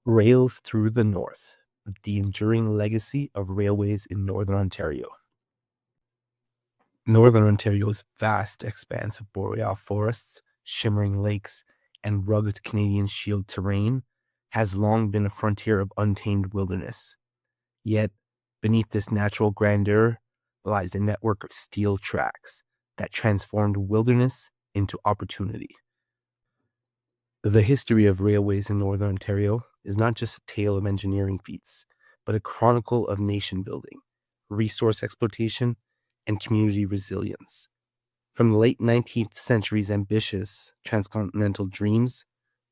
Rails through the North, the enduring legacy of railways in Northern Ontario. Northern Ontario's vast expanse of boreal forests, shimmering lakes, and rugged Canadian Shield terrain has long been a frontier of untamed wilderness. Yet, beneath this natural grandeur lies a network of steel tracks that transformed wilderness into opportunity. The history of railways in Northern Ontario is not just a tale of engineering feats, but a chronicle of nation building, resource exploitation, and community resilience. From the late 19th century's ambitious transcontinental dreams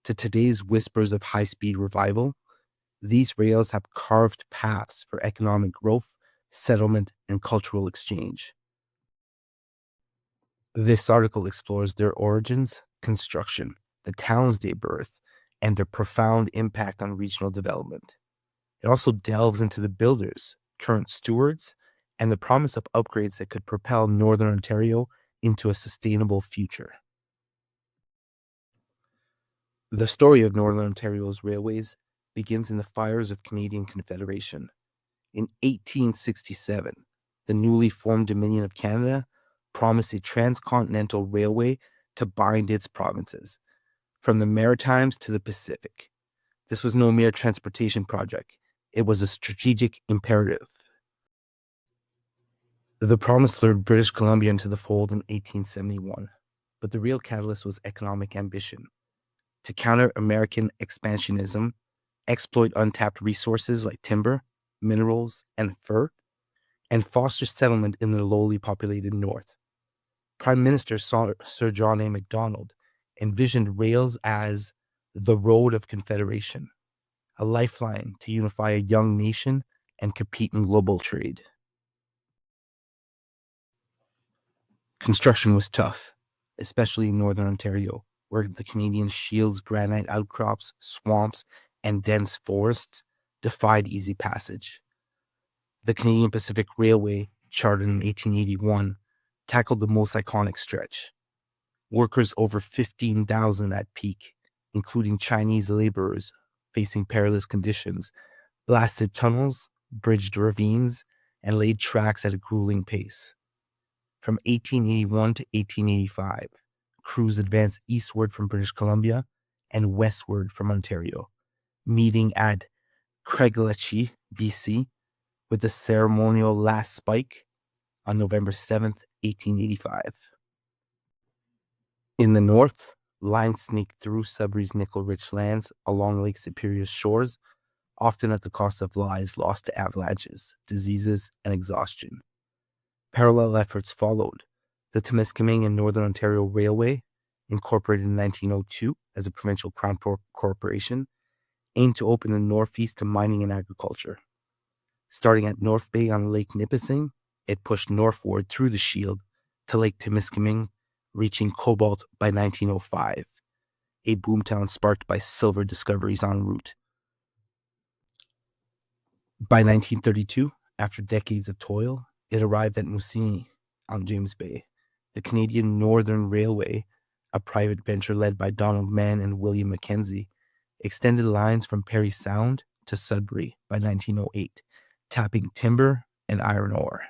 to today's whispers of high-speed revival, these rails have carved paths for economic growth, settlement, and cultural exchange. This article explores their origins, construction, the towns they birthed, and their profound impact on regional development. It also delves into the builders, current stewards, and the promise of upgrades that could propel Northern Ontario into a sustainable future. The story of Northern Ontario's railways begins in the fires of Canadian Confederation. In 1867, the newly formed Dominion of Canada promised a transcontinental railway to bind its provinces, from the Maritimes to the Pacific. This was no mere transportation project. It was a strategic imperative. The promise lured British Columbia into the fold in 1871, but the real catalyst was economic ambition. To counter American expansionism, exploit untapped resources like timber, minerals, and fur, and foster settlement in the lowly populated North. Prime Minister Sir John A. Macdonald envisioned rails as the road of confederation, a lifeline to unify a young nation and compete in global trade. Construction was tough, especially in Northern Ontario, where the Canadian Shield's granite outcrops, swamps, and dense forests defied easy passage. The Canadian Pacific Railway, chartered in 1881, tackled the most iconic stretch. Workers over 15,000 at peak, including Chinese laborers facing perilous conditions, blasted tunnels, bridged ravines, and laid tracks at a grueling pace. From 1881 to 1885, crews advanced eastward from British Columbia and westward from Ontario, meeting at Craigellachie, BC, with the ceremonial last spike on November 7th, 1885. In the north, lines snaked through Sudbury's nickel-rich lands along Lake Superior's shores, often at the cost of lives lost to avalanches, diseases, and exhaustion. Parallel efforts followed. The Temiskaming and Northern Ontario Railway, incorporated in 1902 as a provincial crown corporation, aimed to open the northeast to mining and agriculture. Starting at North Bay on Lake Nipissing, it pushed northward through the Shield to Lake Temiskaming, reaching cobalt by 1905, a boomtown sparked by silver discoveries en route. By 1932, after decades of toil, it arrived at Moosonee on James Bay. The Canadian Northern Railway, a private venture led by Donald Mann and William Mackenzie, extended lines from Parry Sound to Sudbury by 1908, tapping timber and iron ore.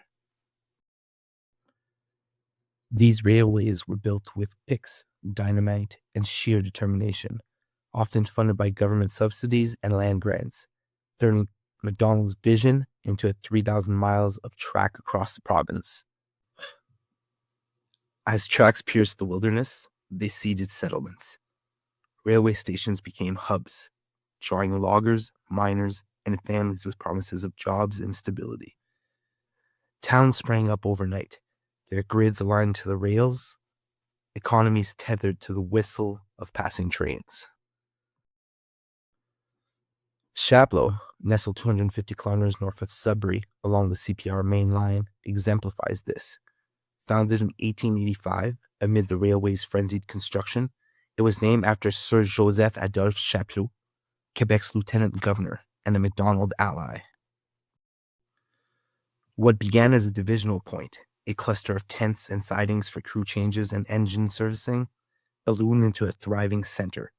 These railways were built with picks, dynamite, and sheer determination, often funded by government subsidies and land grants, turning Macdonald's vision into 3,000 miles of track across the province. As tracks pierced the wilderness, they seeded settlements. Railway stations became hubs, drawing loggers, miners, and families with promises of jobs and stability. Towns sprang up overnight, their grids aligned to the rails, economies tethered to the whistle of passing trains. Chapleau, nestled 250 kilometers north of Sudbury along the CPR main line, exemplifies this. Founded in 1885 amid the railway's frenzied construction, it was named after Sir Joseph Adolphe Chapleau, Quebec's lieutenant governor and a Macdonald ally. What began as a divisional point, a cluster of tents and sidings for crew changes and engine servicing, ballooned into a thriving center.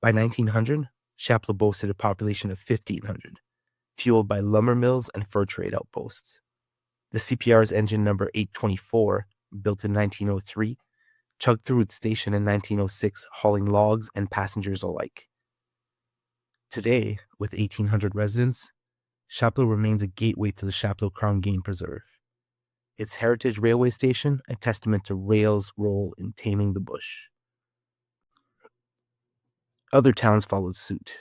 By 1900, Chapleau boasted a population of 1,500, fueled by lumber mills and fur trade outposts. The CPR's engine number 824, built in 1903, chugged through its station in 1906, hauling logs and passengers alike. Today, with 1,800 residents, Chapleau remains a gateway to the Chapleau Crown Game Preserve. Its heritage railway station, a testament to rail's role in taming the bush. Other towns followed suit.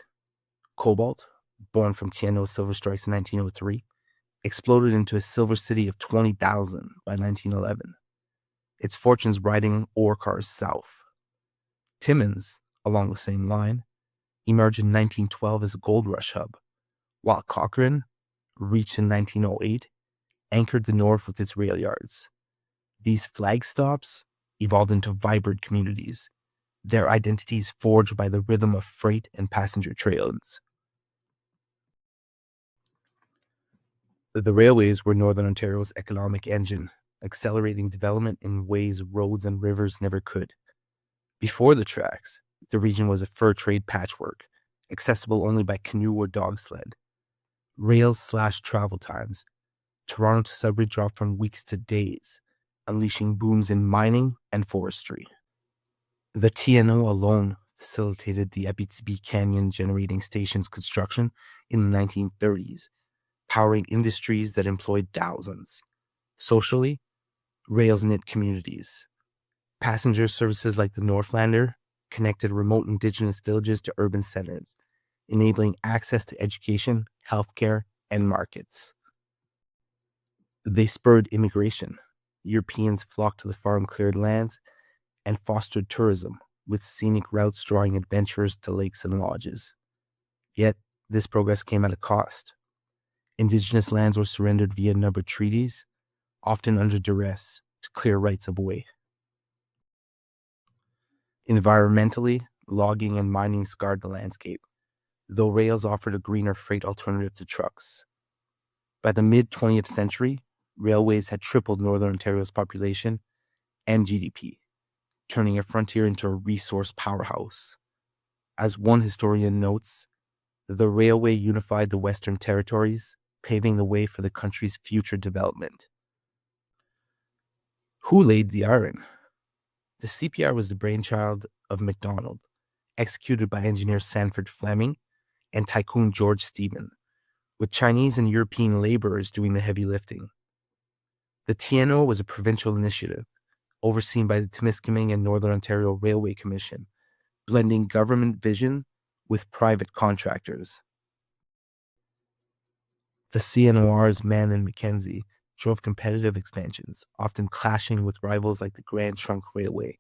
Cobalt, born from Tienot's silver strikes in 1903, exploded into a silver city of 20,000 by 1911, its fortunes riding ore cars south. Timmins, along the same line, emerged in 1912 as a gold rush hub, while Cochrane, reached in 1908, anchored the north with its rail yards. These flag stops evolved into vibrant communities, their identities forged by the rhythm of freight and passenger trains. The railways were Northern Ontario's economic engine, accelerating development in ways roads and rivers never could. Before the tracks, the region was a fur trade patchwork, accessible only by canoe or dog sled. Rails slashed travel times. Toronto to Sudbury dropped from weeks to days, unleashing booms in mining and forestry. The TNO alone facilitated the Abitibi Canyon Generating Station's construction in the 1930s, powering industries that employed thousands. Socially, rails knit communities. Passenger services like the Northlander connected remote Indigenous villages to urban centers, enabling access to education, healthcare, and markets. They spurred immigration. Europeans flocked to the farm-cleared lands and fostered tourism, with scenic routes drawing adventurers to lakes and lodges. Yet, this progress came at a cost. Indigenous lands were surrendered via numbered treaties, often under duress, to clear rights of way. Environmentally, logging and mining scarred the landscape, though rails offered a greener freight alternative to trucks. By the mid-20th century, railways had tripled Northern Ontario's population and GDP, turning a frontier into a resource powerhouse. As one historian notes, the railway unified the Western Territories, paving the way for the country's future development. Who laid the iron? The CPR was the brainchild of MacDonald, executed by engineer Sanford Fleming and tycoon George Stephen, with Chinese and European laborers doing the heavy lifting. The TNO was a provincial initiative, overseen by the Timiskaming and Northern Ontario Railway Commission, blending government vision with private contractors. The CNOR's Mann and Mackenzie drove competitive expansions, often clashing with rivals like the Grand Trunk Railway.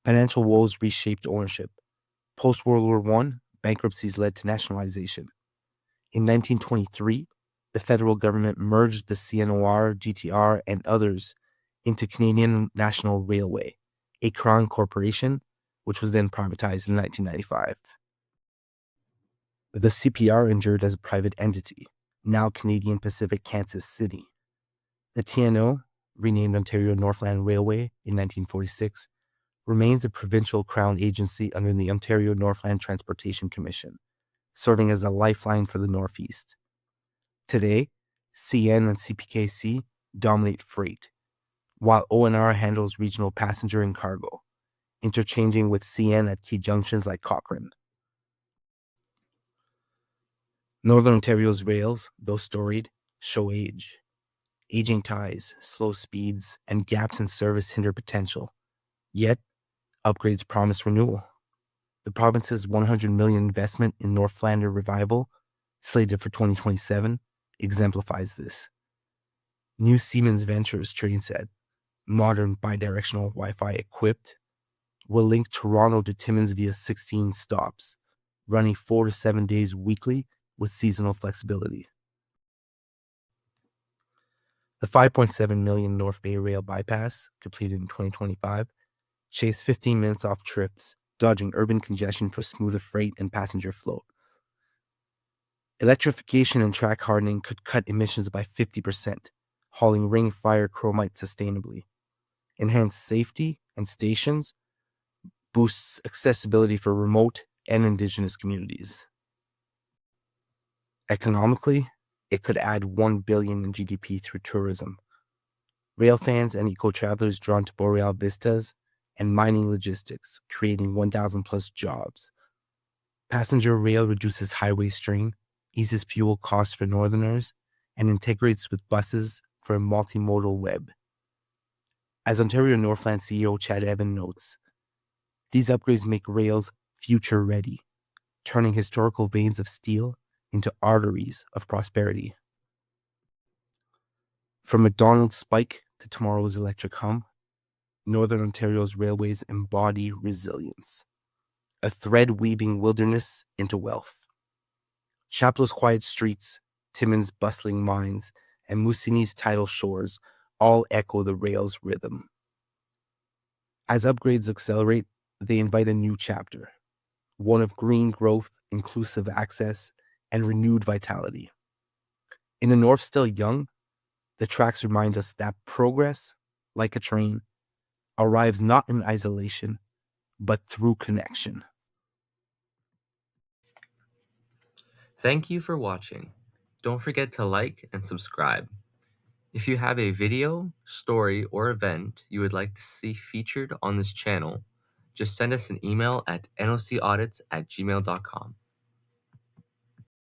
Financial woes reshaped ownership. Post-World War I, bankruptcies led to nationalization. In 1923, the federal government merged the CNOR, GTR, and others into Canadian National Railway, a crown corporation, which was then privatized in 1995. The CPR endured as a private entity, now Canadian Pacific Kansas City. The TNO, renamed Ontario Northland Railway in 1946, remains a provincial crown agency under the Ontario Northland Transportation Commission, serving as a lifeline for the Northeast. Today, CN and CPKC dominate freight, while ONR handles regional passenger and cargo, interchanging with CN at key junctions like Cochrane. Northern Ontario's rails, though storied, show age. Aging ties, slow speeds, and gaps in service hinder potential. Yet, upgrades promise renewal. The province's $100 million investment in Northlander revival, slated for 2027, exemplifies this. New Siemens Ventures train set, modern bidirectional Wi-Fi equipped, will link Toronto to Timmins via 16 stops, running 4 to 7 days weekly with seasonal flexibility. The $5.7 million North Bay Rail bypass, completed in 2025, shaves 15 minutes off trips, dodging urban congestion for smoother freight and passenger flow. Electrification and track hardening could cut emissions by 50%, hauling ring-fire Kru Mike sustainably. Enhance safety and stations, boosts accessibility for remote and indigenous communities. Economically, it could add $1 billion in GDP through tourism. Rail fans and eco-travelers drawn to boreal vistas and mining logistics, creating 1,000 plus jobs. Passenger rail reduces highway strain, eases fuel costs for northerners, and integrates with buses for a multimodal web. As Ontario Northland CEO Chad Evan notes, these upgrades make rails future ready, turning historical veins of steel into arteries of prosperity. From McDonald's spike to tomorrow's electric hum, Northern Ontario's railways embody resilience, a thread weaving wilderness into wealth. Chapel's quiet streets, Timmins' bustling mines, and Moosini's tidal shores all echo the rail's rhythm. As upgrades accelerate, they invite a new chapter, one of green growth, inclusive access, and renewed vitality. In a north still young, the tracks remind us that progress, like a train, arrives not in isolation, but through connection. Thank you for watching. Don't forget to like and subscribe. If you have a video, story, or event you would like to see featured on this channel, just send us an email at nocaudits@gmail.com.